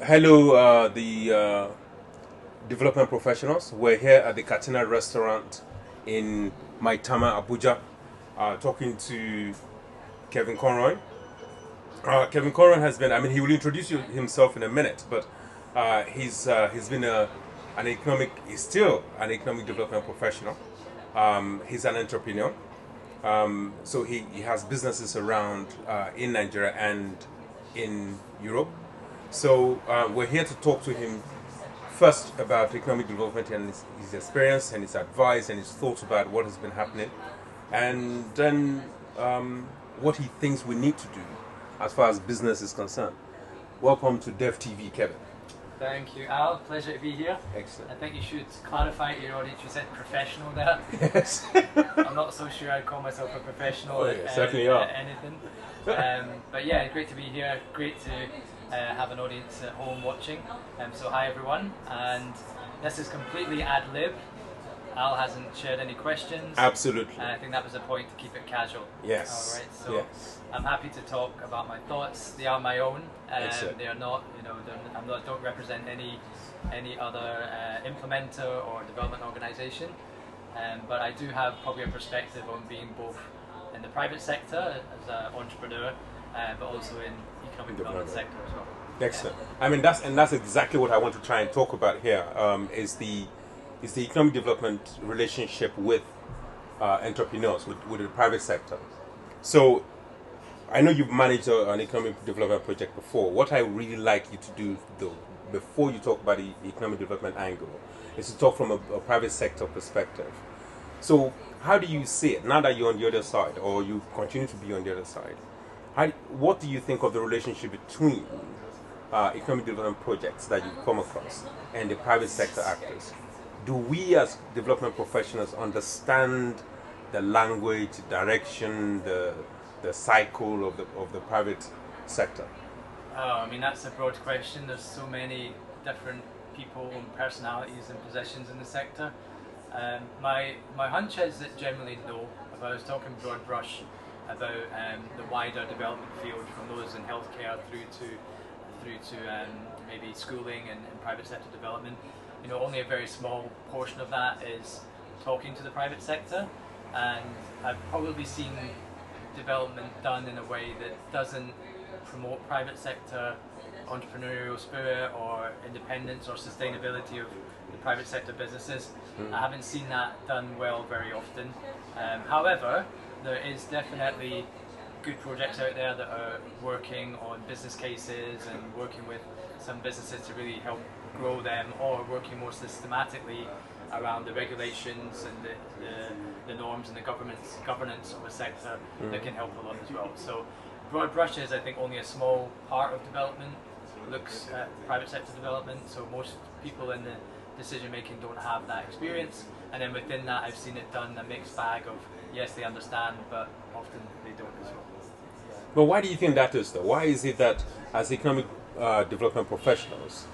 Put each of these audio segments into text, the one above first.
Hello, the development professionals. We're here at the Katina restaurant in Maitama, Abuja, talking to Kevin Conroy. Kevin Conroy has been, he will introduce himself in a minute, but he's been he's still an economic development professional. He's an entrepreneur. So he has businesses around in Nigeria and in Europe. So we're here to talk to him first about economic development and his experience and his advice and his thoughts about what has been happening, and then what he thinks we need to do as far as business is concerned. Welcome to Dev TV, Kevin. Thank you, Al. Pleasure to be here. Excellent. I think you should clarify to your audience, you said professional there. Yes. I'm not so sure I'd call myself a professional certainly are. at anything. But yeah, great to be here. Great to have an audience at home watching. So hi everyone. And this is completely ad lib. Al hasn't shared any questions. Absolutely. And I think that was the point, to keep it casual. Yes. All right. So yes. I'm happy to talk about my thoughts. They are my own. Excellent. They are not, don't represent any other implementer or development organisation. But I do have probably a perspective on being both in the private sector as an entrepreneur, but also in economic development sector as well. Excellent. Yeah. That's exactly what I want to try and talk about here. Is the economic development relationship with entrepreneurs, with the private sector. So I know you've managed an economic development project before. What I really like you to do, though, before you talk about the economic development angle, is to talk from a private sector perspective. So how do you see it now that you're on the other side, or you continue to be on the other side? What do you think of the relationship between economic development projects that you come across and the private sector actors? Do we as development professionals understand the language, direction, the cycle of the private sector? Oh, that's a broad question. There's so many different people and personalities and positions in the sector. My hunch is that generally no. If I was talking broad brush about the wider development field, from those in healthcare through to maybe schooling and private sector development, only a very small portion of that is talking to the private sector, and I've probably seen development done in a way that doesn't promote private sector entrepreneurial spirit or independence or sustainability of the private sector businesses. I haven't seen that done well very often. However, there is definitely good projects out there that are working on business cases and working with some businesses to really help grow them, or working more systematically around the regulations and the norms and the governance of a sector that can help a lot as well. So broad brushes, I think only a small part of development looks at private sector development, so most people in the decision making don't have that experience, and then within that I've seen it done a mixed bag of, yes, they understand, but often they don't as well. But why do you think that is, though? Why is it that as economic development professionals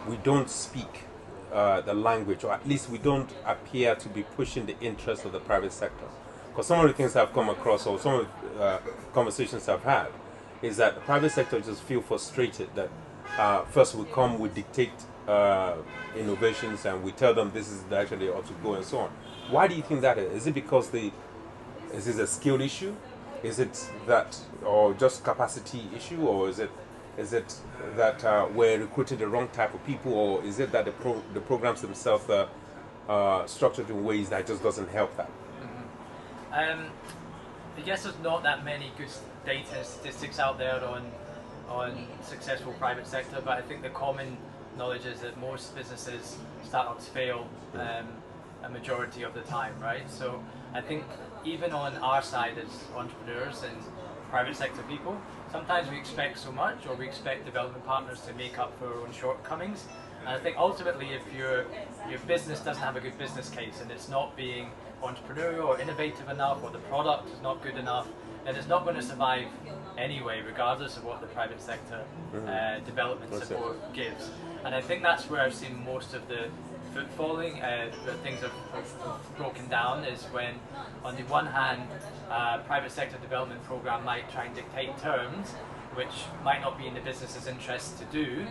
we don't speak the language, or at least we don't appear to be pushing the interests of the private sector? Because some of the things I've come across, or some of the conversations I've had, is that the private sector just feel frustrated that first we come, we dictate innovations, and we tell them this is the direction they ought to go and so on. Why do you think that is? Is it because is this a skill issue? Is it that, or just capacity issue, or is it that we're recruiting the wrong type of people, or is it that the programs themselves are structured in ways that just doesn't help that? I guess there's not that many good data and statistics out there on successful private sector, but I think the common knowledge is that most businesses, startups, fail a majority of the time, right? So I think even on our side as entrepreneurs and private sector people, sometimes we expect so much, or we expect development partners to make up for our own shortcomings. And I think ultimately, if your business doesn't have a good business case and it's not being entrepreneurial or innovative enough, or the product is not good enough, then it's not going to survive anyway, regardless of what the private sector development support gives. And I think that's where I've seen most of the footfalling, where things have broken down, is when, on the one hand, private sector development program might try and dictate terms, which might not be in the business's interest to do.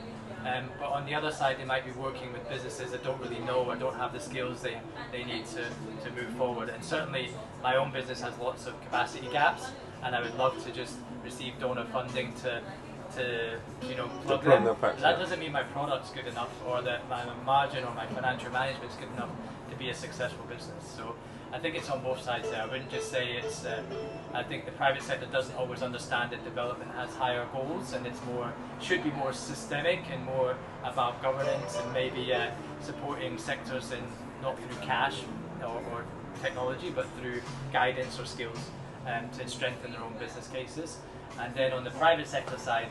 But on the other side, they might be working with businesses that don't really know or don't have the skills they need to move forward. And certainly my own business has lots of capacity gaps, and I would love to just receive donor funding to plug them. That doesn't mean my product's good enough or that my margin or my financial management's good enough to be a successful business. So I think it's on both sides there. I wouldn't just say it's. I think the private sector doesn't always understand that development has higher goals, and it's should be more systemic and more about governance and maybe supporting sectors in not through cash or technology, but through guidance or skills to strengthen their own business cases. And then on the private sector side,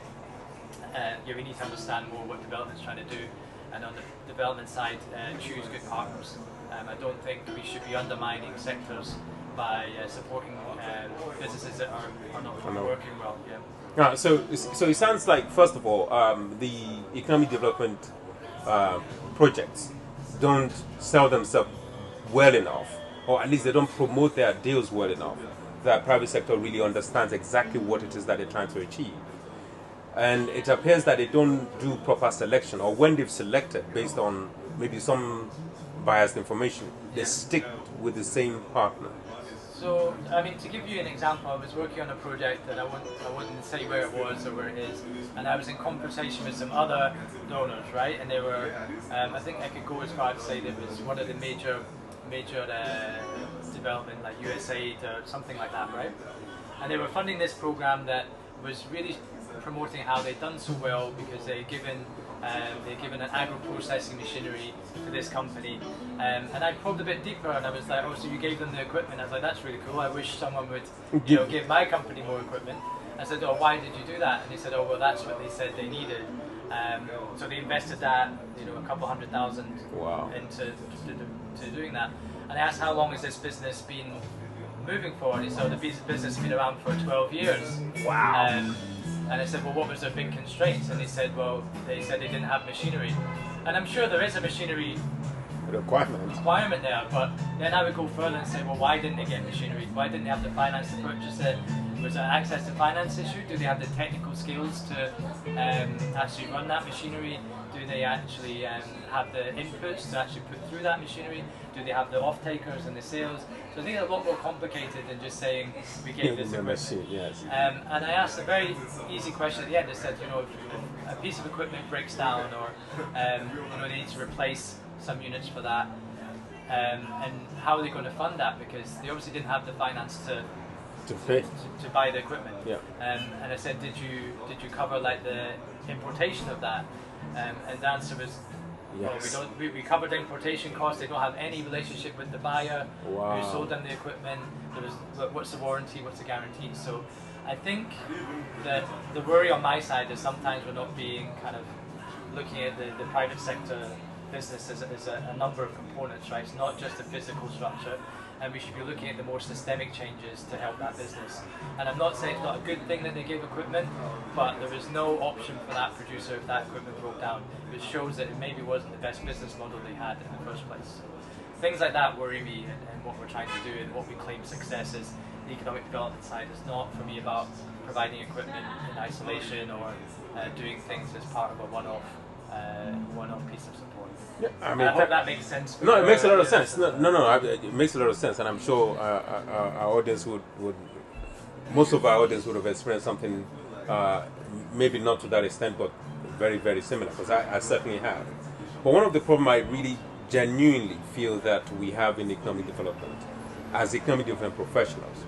we need to understand more what development's trying to do, and on the development side, choose good partners. I don't think we should be undermining sectors by supporting businesses that are not working well. Yeah. So it sounds like, first of all, the economic development projects don't sell themselves well enough, or at least they don't promote their deals well enough, that private sector really understands exactly what it is that they're trying to achieve. And it appears that they don't do proper selection, or when they've selected based on maybe some biased information, they stick with the same partner. So, I mean, to give you an example, I was working on a project, and I wouldn't say where it was or where it is, and I was in conversation with some other donors, right? And they were, I think I could go as far to say that it was one of the major development, like USAID or something like that, right? And they were funding this program that was really promoting how they'd done so well because they'd given an agro-processing machinery to this company, and I probed a bit deeper, and I was like, oh, so you gave them the equipment? I was like, that's really cool. I wish someone would, give my company more equipment. I said, oh, why did you do that? And they said, oh, well, that's what they said they needed. So they invested that, a couple $100,000 into doing that. And I asked, how long has this business been moving for? And he said, the business has been around for 12 years. Wow. And I said, well, what was their big constraints? And they said they didn't have machinery. And I'm sure there is a machinery requirement there, but then I would go further and say, well, why didn't they get machinery? Why didn't they have the finance to purchase it? Was it an access to finance issue? Do they have the technical skills to actually run that machinery? Do they actually have the inputs to actually put through that machinery? Do they have the off-takers and the sales? So I think it's a lot more complicated than just saying we gave this equipment. Yes. And I asked a very easy question at the end. I said, if a piece of equipment breaks down, or they need to replace some units for that, and how are they going to fund that? Because they obviously didn't have the finance to buy the equipment. Yeah. And I said, did you cover like the importation of that? And the answer was, yes. Well, we covered the importation costs. They don't have any relationship with the buyer who sold them the equipment. What's the warranty? What's the guarantee? So I think that the worry on my side is sometimes we're not being kind of looking at the private sector business as a number of components, right? It's not just a physical structure, and we should be looking at the more systemic changes to help that business. And I'm not saying it's not a good thing that they gave equipment, but there was no option for that producer if that equipment broke down, which shows that it maybe wasn't the best business model they had in the first place. So things like that worry me, and what we're trying to do and what we claim success is. The economic development side is not for me about providing equipment in isolation or doing things as part of a one-off piece of support. Yeah, I hope that makes sense. No, it makes a lot of sense. No, it makes a lot of sense, and I'm sure our audience would most of our audience would have experienced something, maybe not to that extent, but very, very similar, because I certainly have. But one of the problems I really genuinely feel that we have in economic development, as economic development professionals,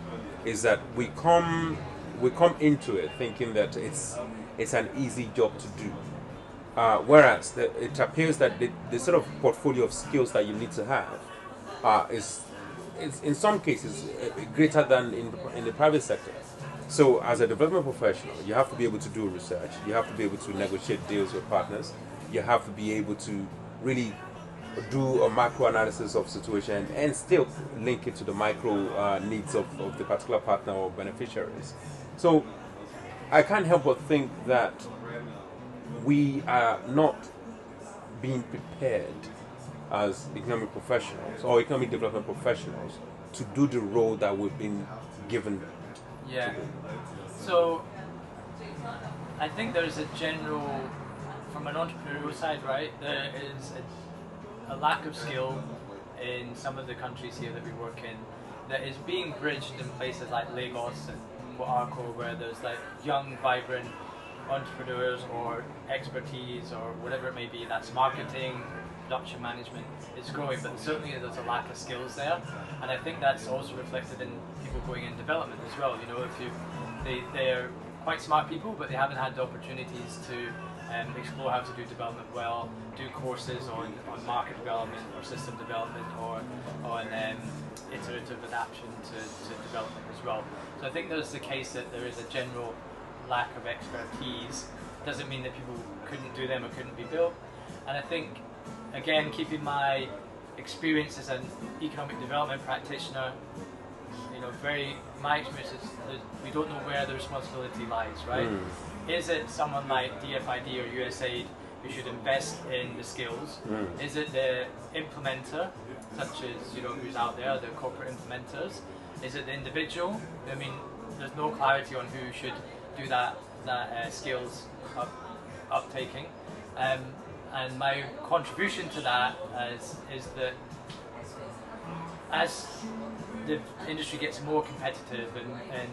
is that we come into it thinking that it's an easy job to do. Whereas it appears that the sort of portfolio of skills that you need to have is in some cases greater than in the private sector. So as a development professional, you have to be able to do research, you have to be able to negotiate deals with partners, you have to be able to really do a macro analysis of situation and still link it to the micro needs of the particular partner or beneficiaries. So I can't help but think that we are not being prepared as economic professionals or economic development professionals to do the role that we've been given. Yeah. So I think there's a general, from an entrepreneurial side, right, there is a lack of skill in some of the countries here that we work in that is being bridged in places like Lagos and Monaco, where there's like young, vibrant entrepreneurs or expertise or whatever it may be, that's marketing, production management, is growing, but certainly there's a lack of skills there, and I think that's also reflected in people going in development as well. You know, they're quite smart people, but they haven't had the opportunities to explore how to do development well, do courses on market development or system development or on iterative adaptation to development as well. So I think there's the case that there is a general lack of expertise. Doesn't mean that people couldn't do them or couldn't be built. And I think, again, keeping my experience as an economic development practitioner, you know, my experience is that we don't know where the responsibility lies, right? Is it someone like DFID or USAID who should invest in the skills? Is it the implementer, such as, you know, who's out there, the corporate implementers? Is it the individual? I mean, there's no clarity on who should do that skills uptaking. And my contribution to that is that as the industry gets more competitive and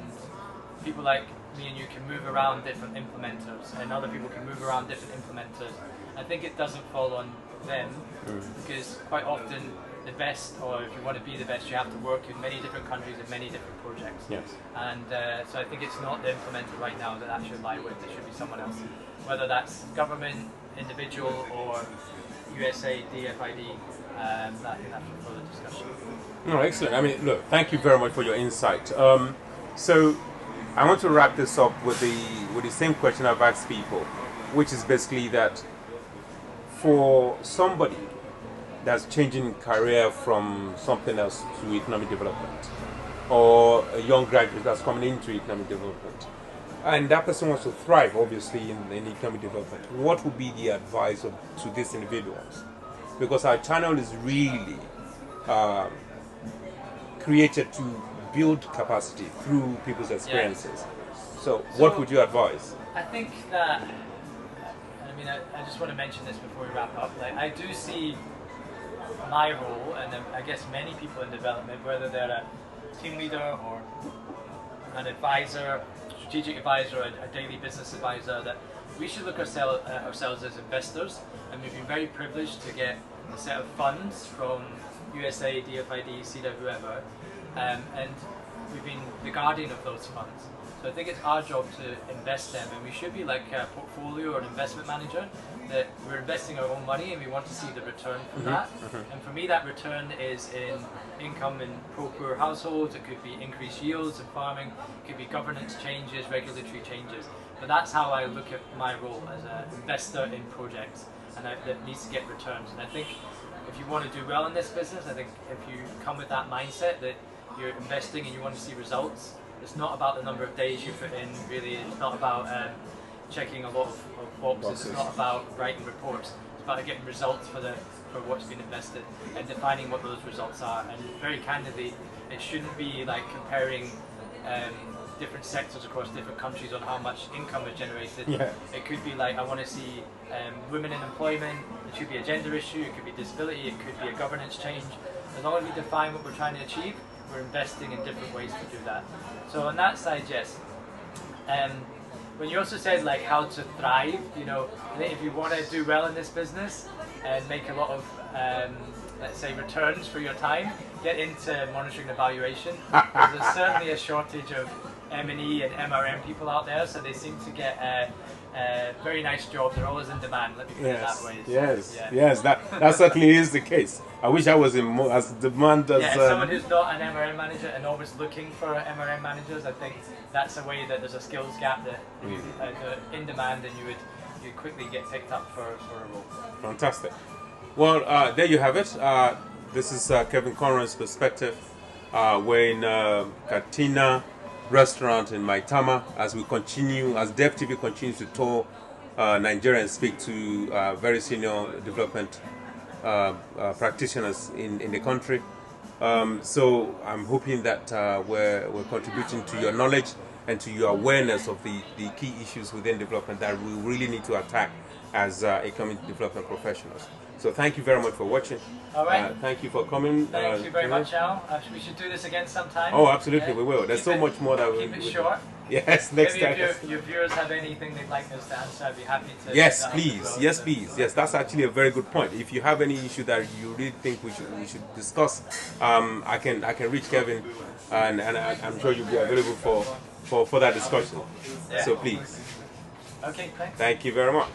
people like me and you can move around different implementers and other people can move around different implementers, I think it doesn't fall on them, because quite often the best, or if you want to be the best, you have to work in many different countries and many different projects. Yes. And so I think it's not the implementer right now that should lie with, it should be someone else. Whether that's government, individual, or USA, DFID, I think that's for further discussion. No, excellent. I mean, look, thank you very much for your insight. So I want to wrap this up with the same question I've asked people, which is basically that for somebody that's changing career from something else to economic development, or a young graduate that's coming into economic development, and that person wants to thrive, obviously, in economic development, what would be the advice to these individuals? Because our channel is really created to build capacity through people's experiences. Yeah. So what would you advise? I think that, I mean, I just want to mention this before we wrap up. Like, I do see my role, and I guess many people in development, whether they're a team leader or an advisor, strategic advisor, a daily business advisor, that we should look ourselves as investors, and we've been very privileged to get a set of funds from USA, DFID, CEDA, whoever, and we've been the guardian of those funds. So I think it's our job to invest them, and we should be like a portfolio or an investment manager, that we're investing our own money and we want to see the return from that. And for me, that return is in income in pro-poor households, it could be increased yields in farming, it could be governance changes, regulatory changes. But that's how I look at my role as an investor in projects, and that needs to get returns. And I think if you want to do well in this business, I think if you come with that mindset that you're investing and you want to see results, it's not about the number of days you put in, really. It's not about checking a lot of boxes. It's not about writing reports. It's about getting results for what's been invested and defining what those results are. And very candidly, it shouldn't be like comparing different sectors across different countries on how much income is generated. Yeah. It could be like, I want to see women in employment. It should be a gender issue. It could be disability. It could be a governance change. As long as we define what we're trying to achieve, we're investing in different ways to do that. So on that side, yes. When you also said like how to thrive, you know, I think if you want to do well in this business and make a lot of, let's say, returns for your time, get into monitoring and evaluation. There's certainly a shortage of M&E and MRM people out there, so they seem to get very nice jobs. They're always in demand, let me put it that way. So, yes, that certainly is the case. I wish I was in as demand as... someone who's not an MRM manager and always looking for MRM managers, I think that's a way that there's a skills gap that in demand, and you quickly get picked up for a role. Fantastic. Well, there you have it. This is Kevin Conroy's perspective. We're in Katina restaurant in Maitama as Dev TV continues to tour Nigeria and speak to very senior development practitioners in the country. So I'm hoping that we're contributing to your knowledge and to your awareness of the key issues within development that we really need to attack as a community development professionals. So thank you very much for watching. All right. Thank you for coming. Thank you very much, Al. We should do this again sometime. Oh, absolutely, we will. There's so much more that we keep it short. Yes, next Maybe time. if your viewers have anything they'd like us to answer, I'd be happy to. Yes, to please. well, Yes, so. please. Yes, that's actually a very good point. If you have any issue that you really think we should discuss, I can reach Kevin, and I'm sure you'll be available for that discussion. Yeah. So please. Okay, thanks. Thank you very much.